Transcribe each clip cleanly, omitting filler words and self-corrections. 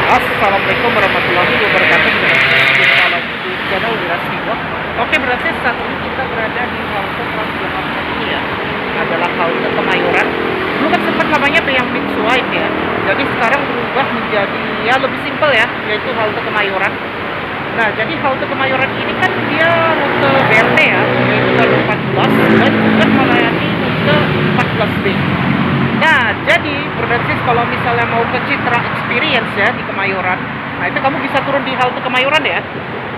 Assalamualaikum warahmatullahi wabarakatuh. Salam di channel Wiras Vivo. Oke, berarti saat ini kita berada di halte Transjakarta ini ya. Adalah halte Kemayoran. Dulu kan sempat namanya yang Big Swipe ya. Jadi sekarang berubah menjadi ya lebih simpel ya, yaitu halte Kemayoran. Nah, jadi halte Kemayoran ini kan dia rute BRT ya, yaitu rute 14 dan juga melayani rute 14B. Nah, jadi berarti kalau misalnya mau ke Citra Experience ya di Kemayoran, nah itu kamu bisa turun di halte Kemayoran ya.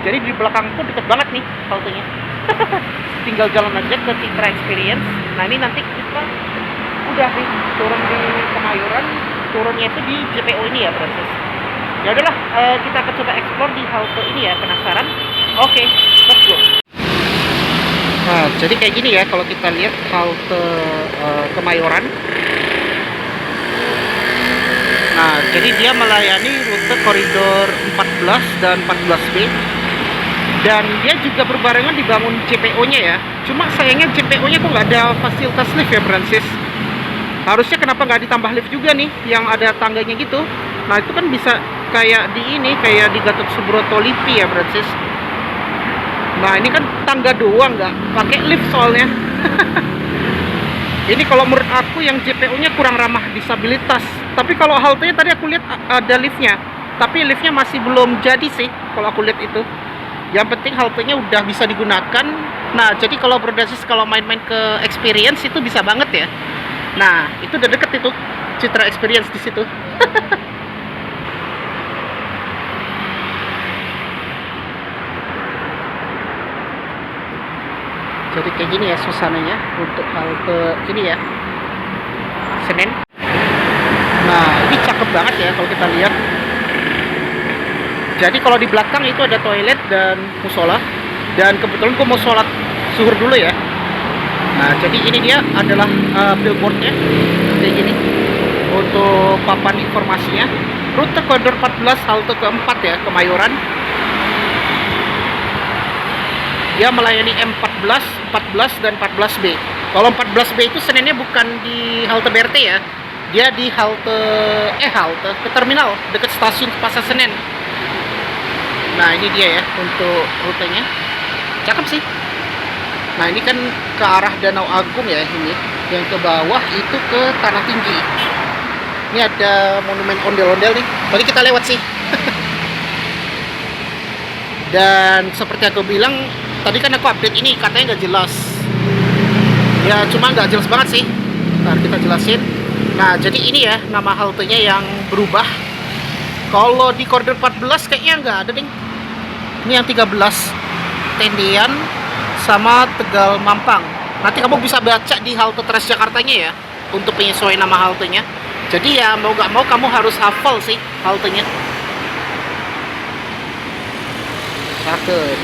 Jadi di belakangku deket banget nih haltenya. Tinggal jalan aja ke Citra Experience. Nah ini nanti kita udah nih turun di Kemayoran, turunnya itu di JPO ini ya berarti. Ya udahlah, kita akan coba explore di halte ini ya, penasaran? Oke, let's go. Nah, jadi kayak gini ya kalau kita lihat halte Kemayoran. Nah, jadi dia melayani rute koridor 14 dan 14B. Dan dia juga berbarengan dibangun JPO-nya ya. Cuma sayangnya JPO-nya kok nggak ada fasilitas lift ya, Francis. Harusnya kenapa nggak ditambah lift juga nih, yang ada tangganya gitu. Nah, itu kan bisa kayak di ini, kayak di Gatot Subroto Lipi ya, Francis. Nah, ini kan tangga doang, nggak pakai lift soalnya. Ini kalau menurut aku yang JPO-nya kurang ramah disabilitas. Tapi kalau haltenya tadi aku lihat ada liftnya. Tapi liftnya masih belum jadi sih kalau aku lihat itu. Yang penting haltenya udah bisa digunakan. Nah, jadi kalau berbasis kalau main-main ke experience itu bisa banget ya. Nah, itu udah deket itu Citra Experience di situ. Jadi kayak gini ya suasananya untuk halte ini ya, Senen. Nah, ini cakep banget ya kalau kita lihat. Jadi kalau di belakang itu ada toilet dan musola. Dan kebetulan aku mau sholat zuhur dulu ya. Nah, jadi ini dia adalah billboardnya kayak gini untuk papan informasinya. Rute koridor 14 halte keempat ya, Kemayoran. Dia melayani M14, 14 dan 14B. Kalau 14B itu Senennya bukan di halte BRT ya. Dia di halte ke terminal dekat stasiun Pasar Senen. Nah, ini dia ya untuk rutenya. Cakep sih. Nah, ini kan ke arah Danau Agung ya ini. Yang ke bawah itu ke Tanah Tinggi. Ini ada monumen ondel-ondel nih. Tadi kita lewat sih. Dan seperti aku bilang, tadi kan aku update ini katanya nggak jelas. Ya cuma nggak jelas banget sih. Ntar kita jelasin. Nah, jadi ini ya nama haltenya yang berubah. Kalau di koridor 14 kayaknya nggak ada nih. Ini yang 13 Tendean sama Tegal Mampang. Nanti kamu bisa baca di halte Transjakartanya ya untuk penyesuaian nama haltenya. Jadi ya mau nggak mau kamu harus hafal sih haltenya. Cakep.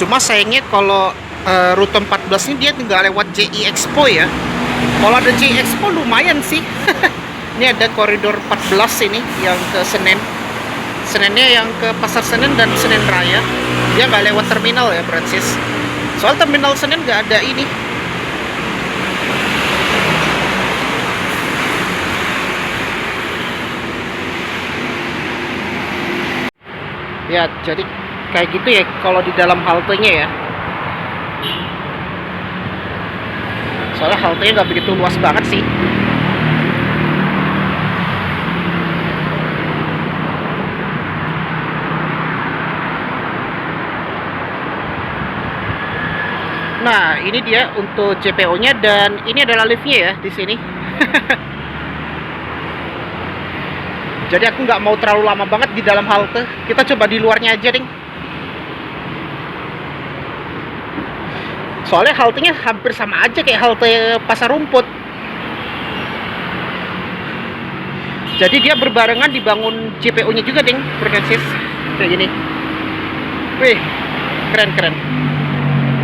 Cuma sayangnya kalau rute 14 ini dia tinggal lewat JI Expo ya. Kalau ada JI Expo lumayan sih. Ini ada koridor 14 ini yang ke Senen. Senennya yang ke Pasar Senen dan Senen Raya. Dia nggak lewat terminal ya, Francis. Soal terminal Senen nggak ada ini. Ya, jadi kayak gitu ya kalau di dalam haltenya ya. Soalnya haltenya nggak begitu luas banget sih. Nah, ini dia untuk JPO-nya dan ini adalah liftnya ya di sini. Jadi aku nggak mau terlalu lama banget di dalam halte. Kita coba di luarnya aja, ding. Soalnya haltenya hampir sama aja kayak halte Pasar Rumput. Jadi dia berbarengan dibangun JPO-nya juga, ding, Francis. Kayak gini. Wih, keren.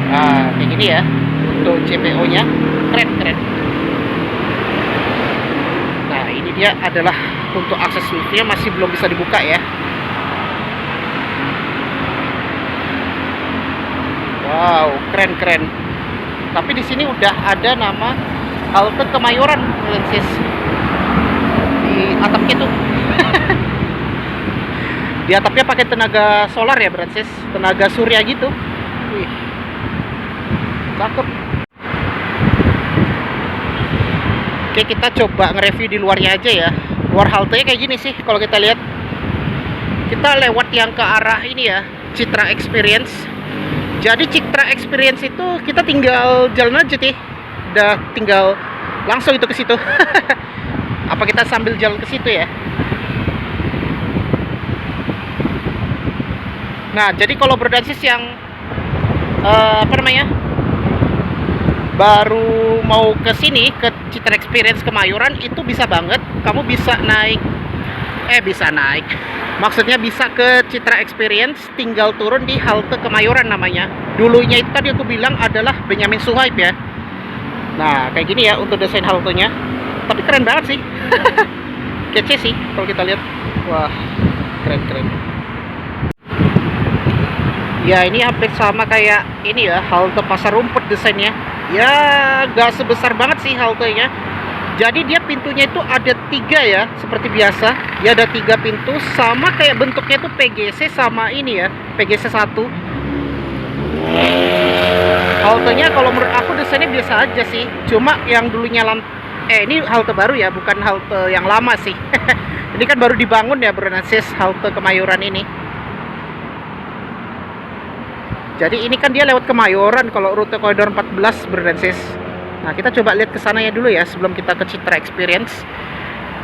Nah, kayak gini ya untuk JPO-nya, keren. Nah, ini dia adalah untuk akses liftnya, masih belum bisa dibuka ya. Wow, keren. Tapi di sini udah ada nama halte Kemayoran, Francis. Di atapnya tuh. Di atapnya pakai tenaga solar ya, Francis. Tenaga surya gitu. Wih. Cakep. Oke, kita coba nge-review di luarnya aja ya. Luar haltenya kayak gini sih kalau kita lihat. Kita lewat yang ke arah ini ya, Citra Experience. Jadi Citra Experience itu kita tinggal jalan aja nih. Udah tinggal langsung itu ke situ. Apa kita sambil jalan ke situ ya? Nah, jadi kalau Brodansis yang baru mau ke sini ke Citra Experience Kemayoran itu bisa banget. Kamu bisa naik maksudnya bisa ke Citra Experience, tinggal turun di halte Kemayoran namanya. Dulunya itu tadi aku bilang adalah Benyamin Suhaib ya. Nah, kayak gini ya untuk desain haltenya. Tapi keren banget sih. Kece sih kalau kita lihat. Wah, keren. Ya, ini hampir sama kayak ini ya, halte Pasar Rumput desainnya. Ya, gak sebesar banget sih haltenya. Jadi dia pintunya itu ada 3 ya, seperti biasa. Dia ada 3 pintu, sama kayak bentuknya itu PGC sama ini ya, PGC 1. Haltenya kalau menurut aku desainnya biasa aja sih. Cuma yang dulunya ini halte baru ya, bukan halte yang lama sih. Ini kan baru dibangun ya, Brodansis, halte Kemayoran ini. Jadi ini kan dia lewat Kemayoran kalau rute koridor 14, Brodansis. Nah, kita coba lihat ke sana ya dulu ya sebelum kita ke Citra Experience.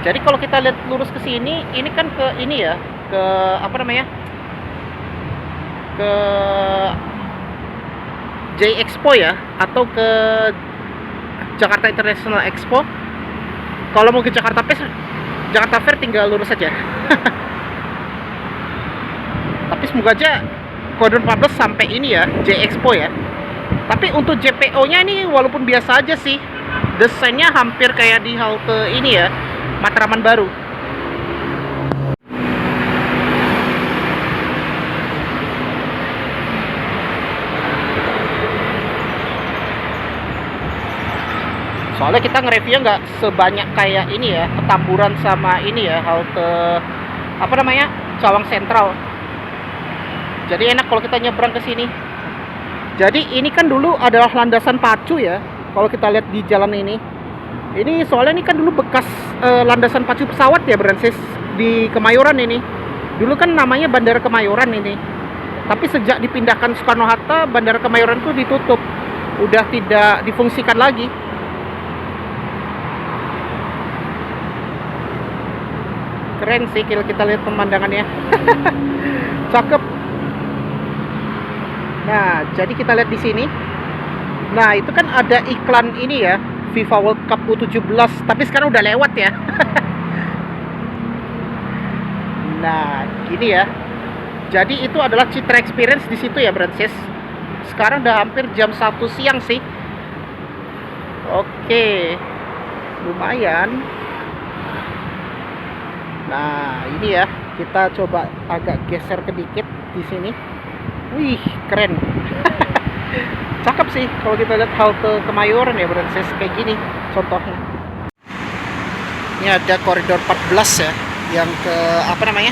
Jadi kalau kita lihat lurus ke sini, ini kan ke ini ya, ke ke J Expo ya, atau ke Jakarta International Expo. Kalau mau ke Jakarta Fair tinggal lurus saja. Tapi semoga aja koridor 14 sampai ini ya, J Expo ya. Tapi untuk JPO-nya ini walaupun biasa aja sih, desainnya hampir kayak di halte ini ya, Matraman Baru. Soalnya kita nge-review nggak sebanyak kayak ini ya, Petamburan sama ini ya, halte Cawang Sentral. Jadi enak kalau kita nyebrang ke sini. Jadi ini kan dulu adalah landasan pacu ya. Kalau kita lihat di jalan ini. Ini soalnya ini kan dulu bekas landasan pacu pesawat ya, Brodansis, di Kemayoran ini. Dulu kan namanya Bandara Kemayoran ini. Tapi sejak dipindahkan Soekarno-Hatta, Bandara Kemayoran itu ditutup. Udah tidak difungsikan lagi. Keren sih kalau kita lihat pemandangannya. Cakep. Nah, jadi kita lihat di sini. Nah, itu kan ada iklan ini ya, FIFA World Cup U17, tapi sekarang udah lewat ya. Nah, gini ya. Jadi itu adalah Citra Experience di situ ya, Brodansis. Sekarang udah hampir jam 1 siang sih. Oke. Lumayan. Nah, ini ya. Kita coba agak geser sedikit di sini. Wih, keren. Cakep sih kalau kita lihat halte Kemayoran ya, Brancis, kayak gini contohnya. Ini ada koridor 14 ya, yang ke apa namanya?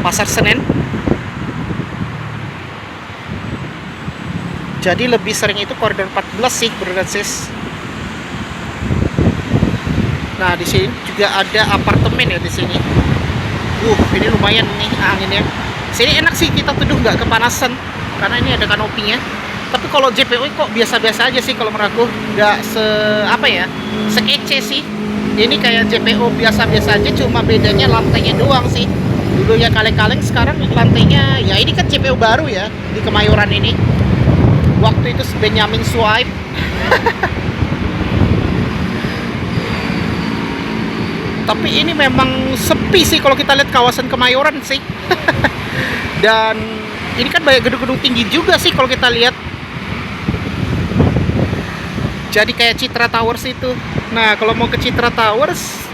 Pasar Senen. Jadi lebih sering itu koridor 14 sih, Brancis. Nah, di sini juga ada apartemen ya di sini. Ini lumayan nih anginnya. Sini enak sih, kita teduh nggak kepanasan karena ini ada kanopinya. Tapi kalau JPO kok biasa-biasa aja sih kalau menurut aku, nggak sekece sih. Ini kayak JPO biasa-biasa aja, cuma bedanya lantainya doang sih. Dulu ya kaleng-kaleng, sekarang lantainya ya ini kan JPO baru ya di Kemayoran ini. Waktu itu Benyamin Suhaib. Tapi ini memang sepi sih kalau kita lihat kawasan Kemayoran sih. Dan ini kan banyak gedung-gedung tinggi juga sih kalau kita lihat. Jadi kayak Citra Towers itu. Nah, kalau mau ke Citra Towers,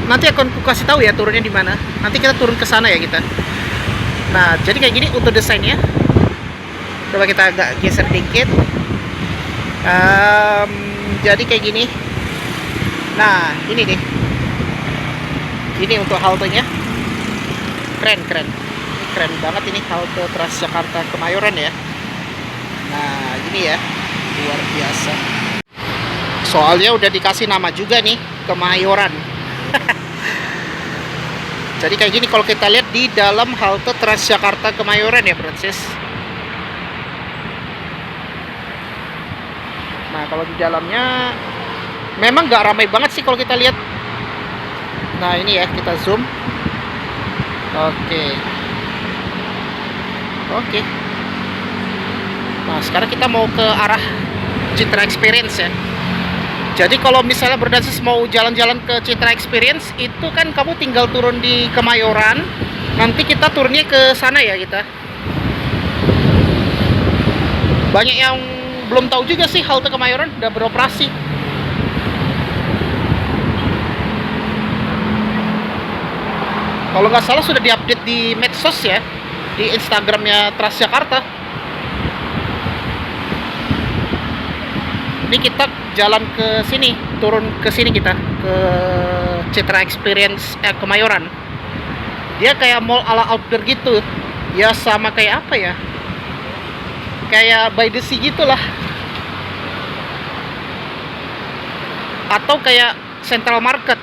nanti akan aku kasih tahu ya turunnya di mana. Nanti kita turun ke sana ya kita. Nah, jadi kayak gini untuk desainnya. Coba kita agak geser dikit. Jadi kayak gini. Nah, ini nih. Ini untuk haltenya. Keren banget ini halte Transjakarta Kemayoran ya. Nah, ini ya, luar biasa. Soalnya udah dikasih nama juga nih, Kemayoran. Jadi kayak gini kalau kita lihat di dalam halte Transjakarta Kemayoran ya, Brancis. Nah, kalau di dalamnya memang nggak ramai banget sih kalau kita lihat. Nah, ini ya, kita zoom. Oke. Nah, sekarang kita mau ke arah Citra Experience ya. Jadi kalau misalnya Brancis mau jalan-jalan ke Citra Experience, itu kan kamu tinggal turun di Kemayoran. Nanti kita turunnya ke sana ya kita. Banyak yang belum tahu juga sih halte Kemayoran udah beroperasi. Kalau nggak salah sudah diupdate di medsos ya, di Instagramnya Transjakarta. Ini kita jalan ke sini, turun ke sini kita ke Citra Experience Kemayoran. Dia kayak mall ala outdoor gitu, ya sama kayak apa ya? Kayak by the sea gitulah, atau kayak Central Market.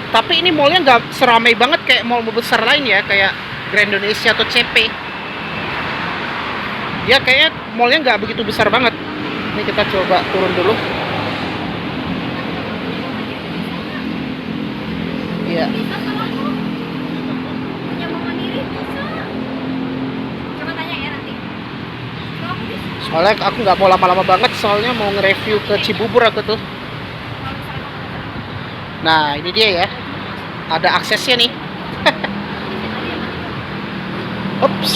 Tapi ini mallnya nggak seramai banget kayak mall besar lain ya, kayak Grand Indonesia atau CP. Ya kayaknya mallnya nggak begitu besar banget. Ini kita coba turun dulu. Iya. Soalnya aku nggak mau lama-lama banget, soalnya mau nge-review ke Cibubur aku tuh. Nah, ini dia ya. Ada aksesnya nih. Ups.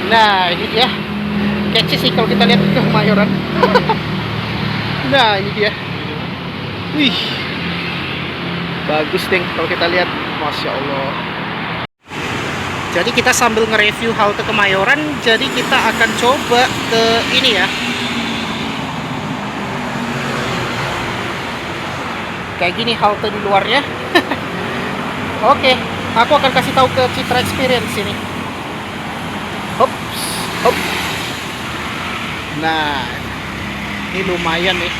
Nah, ini dia. Kece sih kalau kita lihat ke Kemayoran. Nah, ini dia. Wih. Bagus deh kalau kita lihat. Masya Allah. Jadi kita sambil nge-review halte Kemayoran, jadi kita akan coba ke ini ya. Kayak gini halte di luarnya. Oke, aku akan kasih tahu ke Citra Experience ini. Hop. Nah, ini lumayan nih.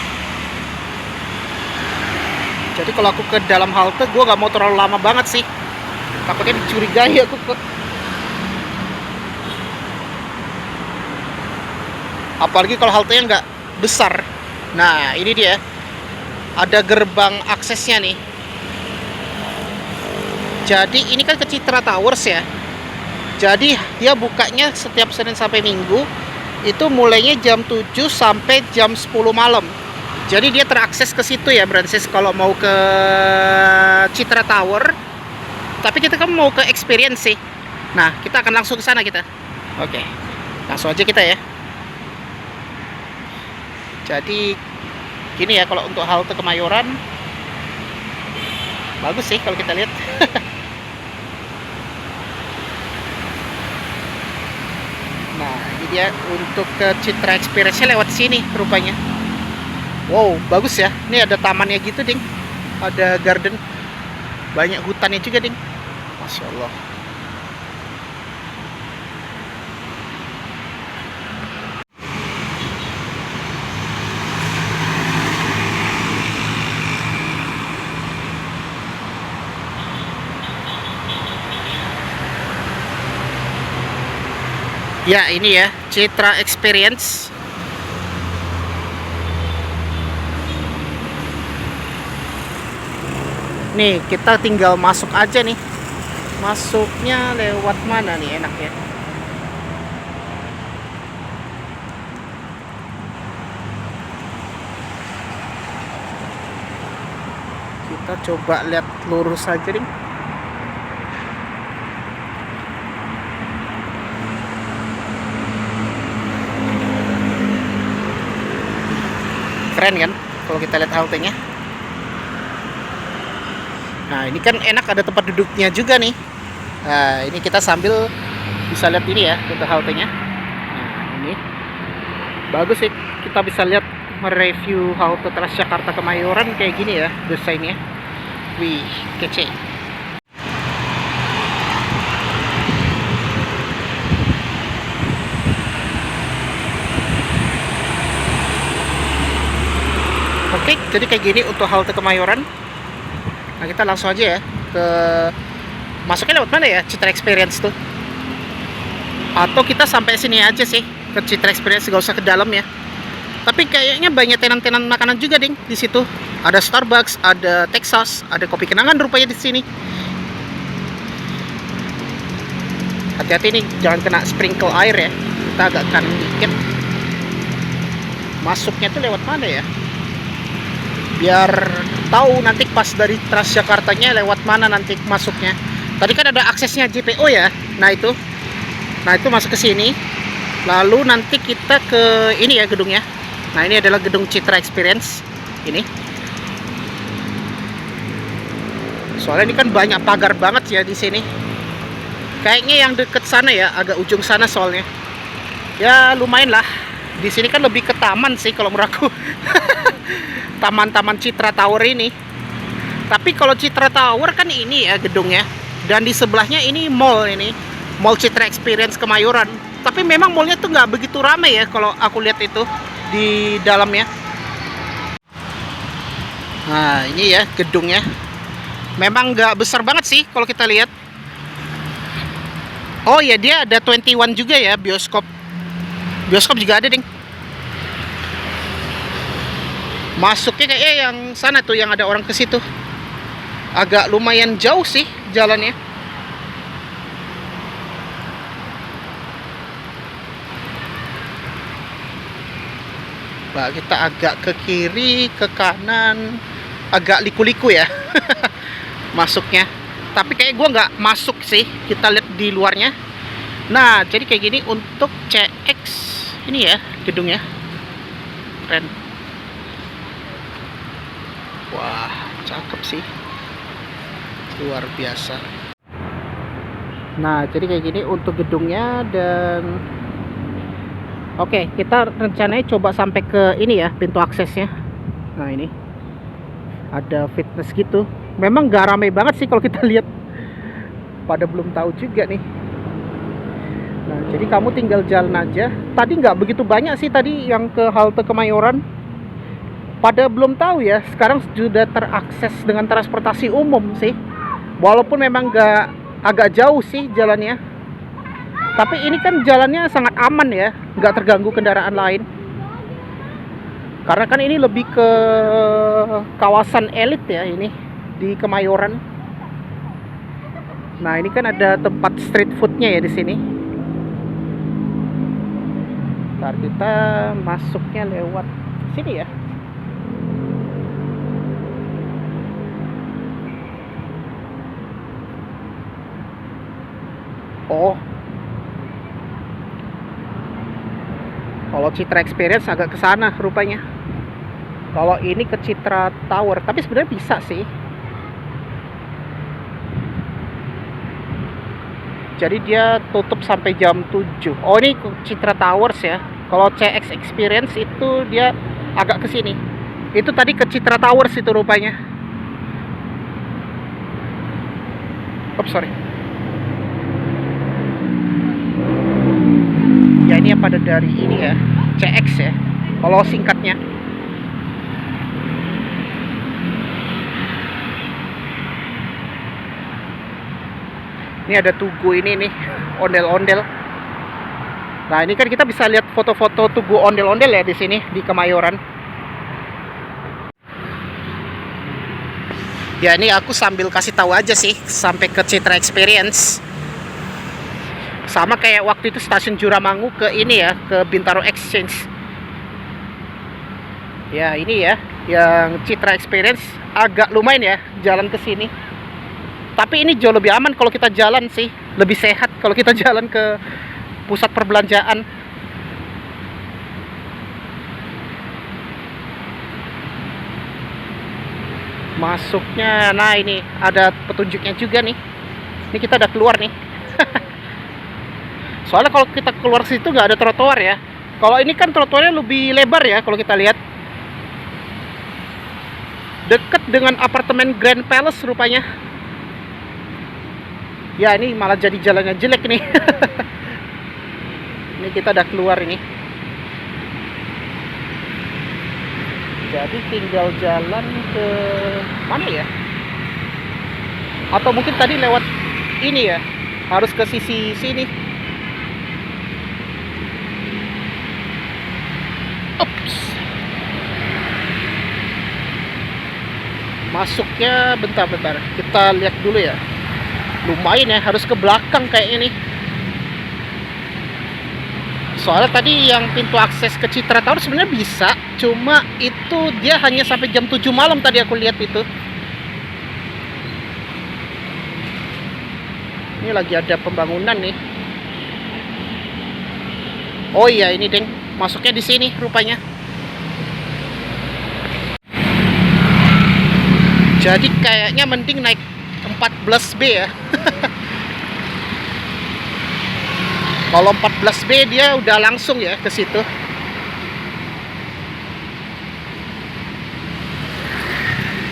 Jadi kalau aku ke dalam halte, gue gak mau terlalu lama banget sih. Takutnya dicurigai aku kok. Apalagi kalau haltenya nggak besar. Nah, ini dia. Ada gerbang aksesnya nih. Jadi ini kan ke Citra Towers ya. Jadi dia bukanya setiap Senin sampai Minggu. Itu mulainya jam 7 sampai jam 10 malam. Jadi dia terakses ke situ ya, Brancis, kalau mau ke Citra Tower. Tapi kita kan mau ke experience sih. Nah, kita akan langsung ke sana kita. Oke. Langsung aja kita ya. Jadi gini ya, kalau untuk halte Kemayoran bagus sih kalau kita lihat. dia untuk ke Citra Experience lewat sini rupanya. Wow, bagus ya. Ini ada tamannya gitu, ding. Ada garden. Banyak hutannya juga, ding. Masya Allah. Ya, ini ya, Citra Experience. Nih, kita tinggal masuk aja nih. Masuknya lewat mana nih enaknya? Kita coba lihat lurus aja nih. Keren kan kalau kita lihat haltenya. Nah, ini kan enak, ada tempat duduknya juga nih. Nah, ini kita sambil bisa lihat ini ya untuk haltenya. Nah, ini bagus sih, kita bisa lihat mereview halte Transjakarta Kemayoran kayak gini ya desainnya. Wih, kece. Oke, jadi kayak gini untuk halte Kemayoran. Nah, kita langsung aja ya ke masuknya lewat mana ya Citra Experience tuh? Atau kita sampai sini aja sih ke Citra Experience, gak usah ke dalam ya. Tapi kayaknya banyak tenan-tenan makanan juga, ding, di situ. Ada Starbucks, ada Texas, ada kopi kenangan rupanya di sini. Hati-hati nih, jangan kena sprinkle air ya. Kita agak kanan dikit. Masuknya tuh lewat mana ya? Biar tahu nanti pas dari Transjakartanya lewat mana nanti masuknya. Tadi kan ada aksesnya JPO ya. Nah itu masuk ke sini. Lalu nanti kita ke ini ya gedungnya. Nah, ini adalah gedung Citra Experience ini. Soalnya ini kan banyak pagar banget ya di sini. Kayaknya yang deket sana ya, agak ujung sana soalnya. Ya lumayan lah. Di sini kan lebih ke taman sih kalau menurut aku. Taman-taman Citra Tower ini. Tapi kalau Citra Tower kan ini ya gedungnya, dan di sebelahnya ini mall, ini Mall Citra Experience Kemayoran. Tapi memang mallnya tuh nggak begitu ramai ya kalau aku lihat itu di dalamnya. Nah, ini ya gedungnya. Memang nggak besar banget sih kalau kita lihat. Oh ya, dia ada 21 juga ya, bioskop. Bioskop juga ada, ding. Masuknya kayaknya yang sana tuh, yang ada orang ke situ. Agak lumayan jauh sih jalannya. Nah, kita agak ke kiri, ke kanan, agak liku-liku ya. Masuknya. Tapi kayak gue nggak masuk sih. Kita lihat di luarnya. Nah, jadi kayak gini untuk CX ini ya gedungnya. Keren. Wah, cakep sih. Luar biasa. Nah, jadi kayak gini untuk gedungnya. Dan oke, kita rencananya coba sampai ke ini ya, pintu aksesnya. Nah, ini ada fitness gitu. Memang gak ramai banget sih kalau kita lihat. Pada belum tahu juga nih. Nah, jadi kamu tinggal jalan aja. Tadi nggak begitu banyak sih tadi yang ke halte Kemayoran. Pada belum tahu ya, sekarang sudah terakses dengan transportasi umum sih. Walaupun memang agak jauh sih jalannya. Tapi ini kan jalannya sangat aman ya, nggak terganggu kendaraan lain. Karena kan ini lebih ke kawasan elit ya ini, di Kemayoran. Nah, ini kan ada tempat street foodnya ya di sini. Ntar kita masuknya lewat sini ya. Oh, kalau Citra Experience agak ke sana rupanya. Kalau ini ke Citra Tower, tapi sebenarnya bisa sih. Jadi dia tutup sampai jam 7. Oh, ini Citra Towers ya. Kalau CX Experience itu dia agak ke sini. Itu tadi ke Citra Towers itu rupanya. Oops, sorry. Ya ini yang pada dari ini ya, CX ya. Kalau singkatnya. Ini ada Tugu ini nih, ondel-ondel. Nah, ini kan kita bisa lihat foto-foto Tugu ondel-ondel ya di sini di Kemayoran. Ya ini aku sambil kasih tahu aja sih sampai ke Citra Experience. Sama kayak waktu itu stasiun Juramangu ke ini ya, ke Bintaro Exchange. Ya ini ya, yang Citra Experience agak lumayan ya jalan ke sini. Tapi ini jauh lebih aman kalau kita jalan sih, lebih sehat kalau kita jalan ke pusat perbelanjaan. Masuknya, nah ini ada petunjuknya juga nih. Ini kita udah keluar nih. Soalnya kalau kita keluar situ nggak ada trotoar ya. Kalau ini kan trotoarnya lebih lebar ya kalau kita lihat. Dekat dengan apartemen Grand Palace rupanya. Ya ini malah jadi jalannya jelek nih. Ini kita udah keluar ini. Jadi tinggal jalan ke mana ya? Atau mungkin tadi lewat ini ya? Harus ke sisi sini. Ups. Masuknya bentar-bentar. Kita lihat dulu ya. Lumayan ya, harus ke belakang kayaknya nih. Soalnya tadi yang pintu akses ke Citra Tower sebenarnya bisa, cuma itu dia hanya sampai jam 7 malam tadi aku lihat itu. Ini lagi ada pembangunan nih. Oh iya ini deng, masuknya di sini rupanya. Jadi kayaknya mending naik 14B ya. Kalau 14B dia udah langsung ya ke situ.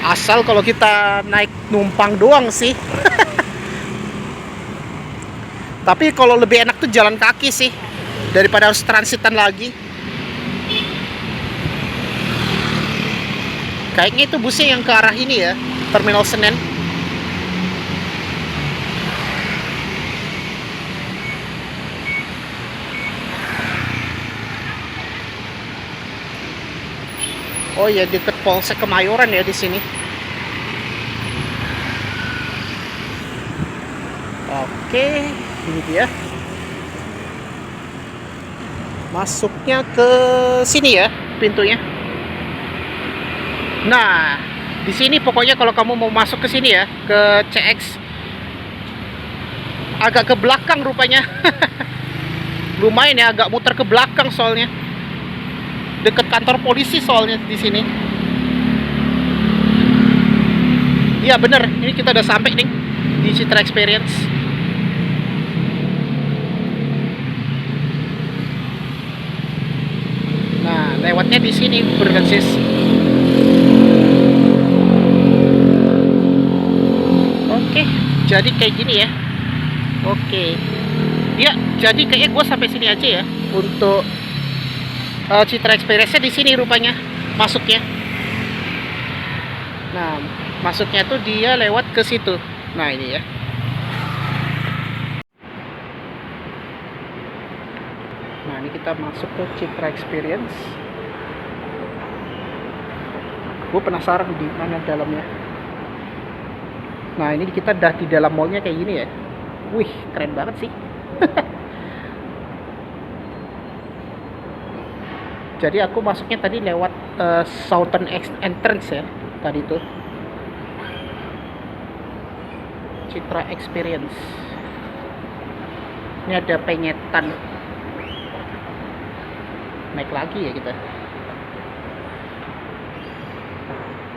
Asal kalau kita naik numpang doang sih. Tapi kalau lebih enak tuh jalan kaki sih daripada harus transitan lagi. Kayaknya itu busnya yang ke arah ini ya, Terminal Senen. Oh ya, deket Polsek Kemayoran ya di sini. Oke, ini dia. Masuknya ke sini ya pintunya. Nah, di sini pokoknya kalau kamu mau masuk ke sini ya, ke CX, agak ke belakang rupanya. Lumayan ya, agak muter ke belakang soalnya. Deket kantor polisi soalnya di sini. Iya bener, ini kita udah sampai nih di Citra Experience. Nah, lewatnya di sini Burgensis. Oke, jadi kayak gini ya. Oke. Ya, jadi kayaknya gue sampai sini aja ya untuk Citra Experience-nya di sini rupanya masuknya. Nah, masuknya tuh dia lewat ke situ. Nah, ini ya. Nah, ini kita masuk ke Citra Experience. Gue penasaran di mana dalamnya. Nah, ini kita udah di dalam mallnya kayak gini ya. Wih, keren banget sih. Jadi aku masuknya tadi lewat Southern Entrance ya, tadi tuh Citra Experience. Ini ada penyetan. Naik lagi ya kita.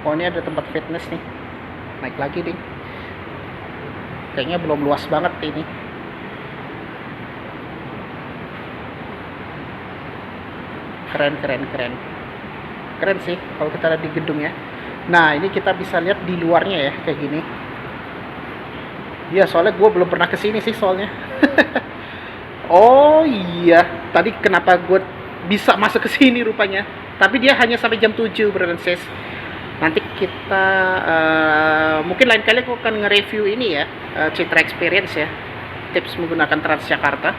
Oh, ini ada tempat fitness nih. Naik lagi deh. Kayaknya belum luas banget ini. Keren, keren, keren. Keren sih kalau kita lihat di gedung ya. Nah, ini kita bisa lihat di luarnya ya, kayak gini. Iya, soalnya gue belum pernah kesini sih soalnya. Oh iya, tadi kenapa gue bisa masuk ke sini rupanya. Tapi dia hanya sampai jam 7, Francis. Nanti kita mungkin lain kali aku akan nge-review ini ya, Citra Experience ya. Tips menggunakan Transjakarta.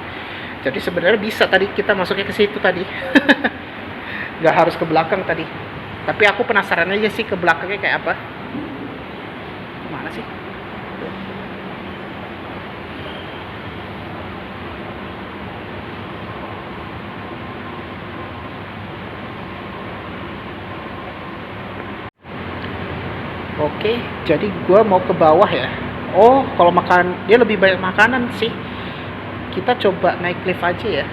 Jadi sebenarnya bisa tadi kita masuknya ke situ tadi. Nggak harus ke belakang tadi. Tapi aku penasaran aja sih ke belakangnya kayak apa. Mana sih? Oke, jadi gua mau ke bawah ya. Oh, kalau makan dia lebih banyak makanan sih. Kita coba naik lift aja ya.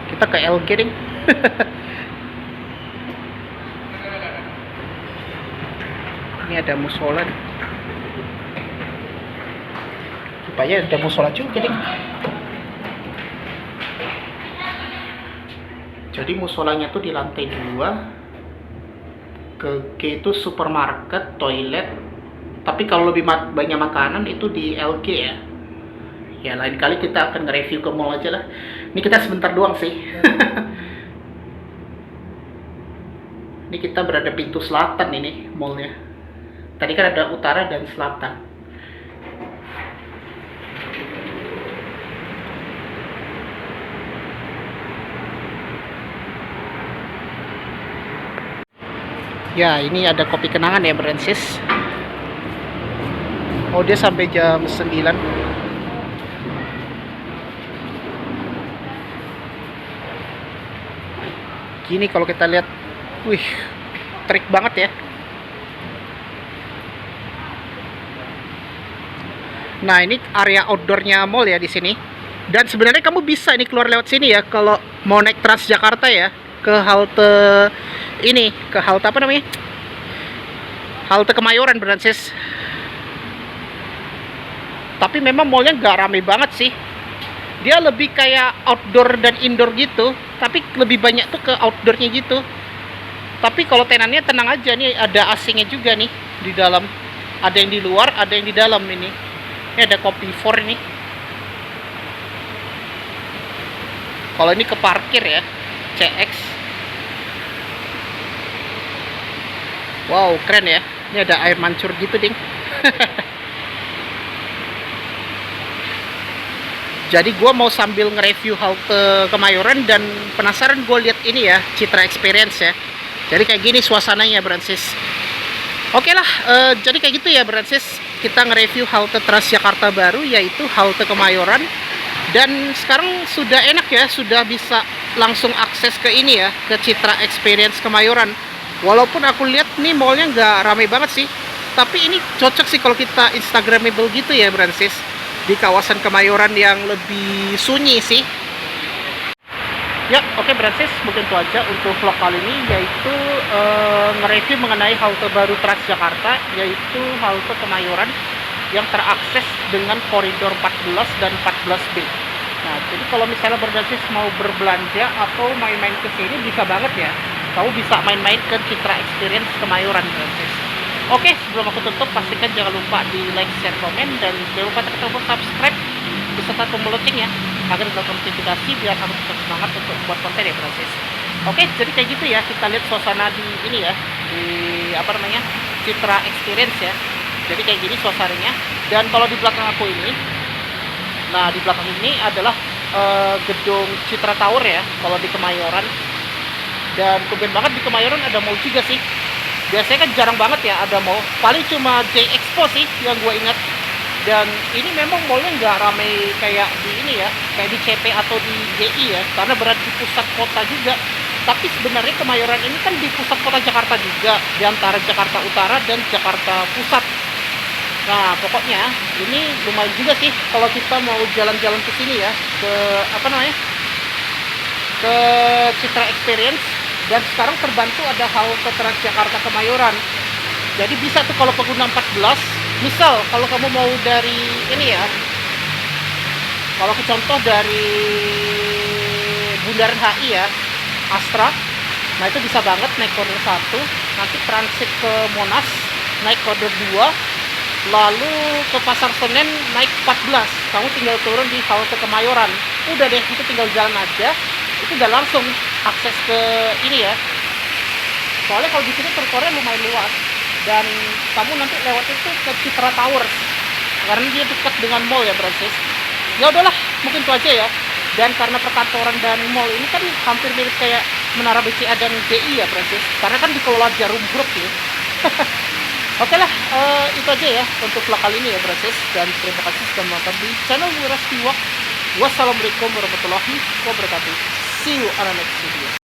Kita ke LG ding. Ini ada musola. Supaya ada musola juga ding. Jadi musolanya tuh di lantai 2. Ke G itu supermarket, toilet. Tapi kalau lebih banyak makanan itu di LG ya. Ya lain kali kita akan nge-review ke mall aja lah. Ini kita sebentar doang sih. Ini kita berada pintu selatan ini mallnya. Tadi kan ada utara dan selatan. Ya, ini ada kopi kenangan ya, Francis. Oh, dia sampai jam 9. Gini kalau kita lihat, wih, trik banget ya. Nah, ini area outdoornya mall ya di sini. Dan sebenarnya kamu bisa ini keluar lewat sini ya kalau mau naik Transjakarta ya ke halte ini, ke halte apa namanya? Halte Kemayoran, Francis. Tapi memang mallnya nggak rame banget sih. Dia lebih kayak outdoor dan indoor gitu, tapi lebih banyak tuh ke outdoornya gitu. Tapi kalau tenannya tenang aja nih, ada AC-nya juga nih di dalam. Ada yang di luar, ada yang di dalam ini. Ini ada Kopi 4 ini. Kalau ini ke parkir ya, CX. Wow, keren ya. Ini ada air mancur gitu, ding. Jadi gue mau sambil nge-review halte Kemayoran dan penasaran gue lihat ini ya, Citra Experience ya. Jadi kayak gini suasananya, Francis. Oke lah, jadi kayak gitu ya, Francis. Kita nge-review halte Transjakarta baru, yaitu halte Kemayoran. Dan sekarang sudah enak ya, sudah bisa langsung akses ke ini ya, ke Citra Experience Kemayoran. Walaupun aku lihat nih mallnya nggak ramai banget sih, tapi ini cocok sih kalau kita Instagramable gitu ya, Francis. Di kawasan Kemayoran yang lebih sunyi sih. Ya, oke, Francis, mungkin itu aja untuk vlog kali ini, yaitu nge-review mengenai halte baru Transjakarta, yaitu halte Kemayoran yang terakses dengan koridor 14 dan 14B. Nah, jadi kalau misalnya Francis mau berbelanja atau main-main ke sini bisa banget ya. Kamu bisa main-main ke Citra Experience Kemayoran, Francis. Oke, sebelum aku tutup, pastikan jangan lupa di like, share, komen, dan jangan lupa tekan tombol subscribe beserta tombol lonceng ya, agar dapat notifikasi biar kamu tetap semangat untuk buat konten ya, Francis. Oke, jadi kayak gitu ya, kita lihat suasana di ini ya, di apa namanya, Citra Experience ya. Jadi kayak gini suasananya. Dan kalau di belakang aku ini, nah di belakang ini adalah gedung Citra Tower ya, kalau di Kemayoran. Dan tumben banget di Kemayoran ada mall juga sih. Biasanya kan jarang banget ya ada mall, paling cuma J Expo sih yang gue ingat. Dan ini memang mallnya nggak ramai kayak di ini ya, kayak di CP atau di GI ya, karena berada di pusat kota juga. Tapi sebenarnya Kemayoran ini kan di pusat kota Jakarta juga, di antara Jakarta Utara dan Jakarta Pusat. Nah, pokoknya ini lumayan juga sih kalau kita mau jalan-jalan ke sini ya, ke apa namanya, ke Citra Experience. Dan sekarang terbantu ada halte Transjakarta Kemayoran. Jadi bisa tuh kalau pengguna 14, misal kalau kamu mau dari ini ya, Kalau contoh dari Bundaran HI ya, Astra, nah itu bisa banget naik koridor 1, nanti transit ke Monas, naik koridor 2, lalu ke Pasar Senen naik 14. Kamu tinggal turun di halte Kemayoran. Udah deh, itu tinggal jalan aja. Itu udah langsung akses ke ini ya. Soalnya kalau di sini trotoarnya lumayan luas dan kamu nanti lewat itu ke Citra Towers karena dia dekat dengan mall ya, Francis. Ya udahlah, mungkin itu aja ya. Dan karena perkantoran dan mall ini kan hampir mirip kayak Menara BCA dan GI ya, Francis. Karena kan dikelola Jarum Group ya. Oke lah, itu aja ya untuk vlog kali ini ya, Francis. Dan terima kasih sudah menonton di channel Wira Stiwak. Wassalamualaikum warahmatullahi wabarakatuh. See you on the next video.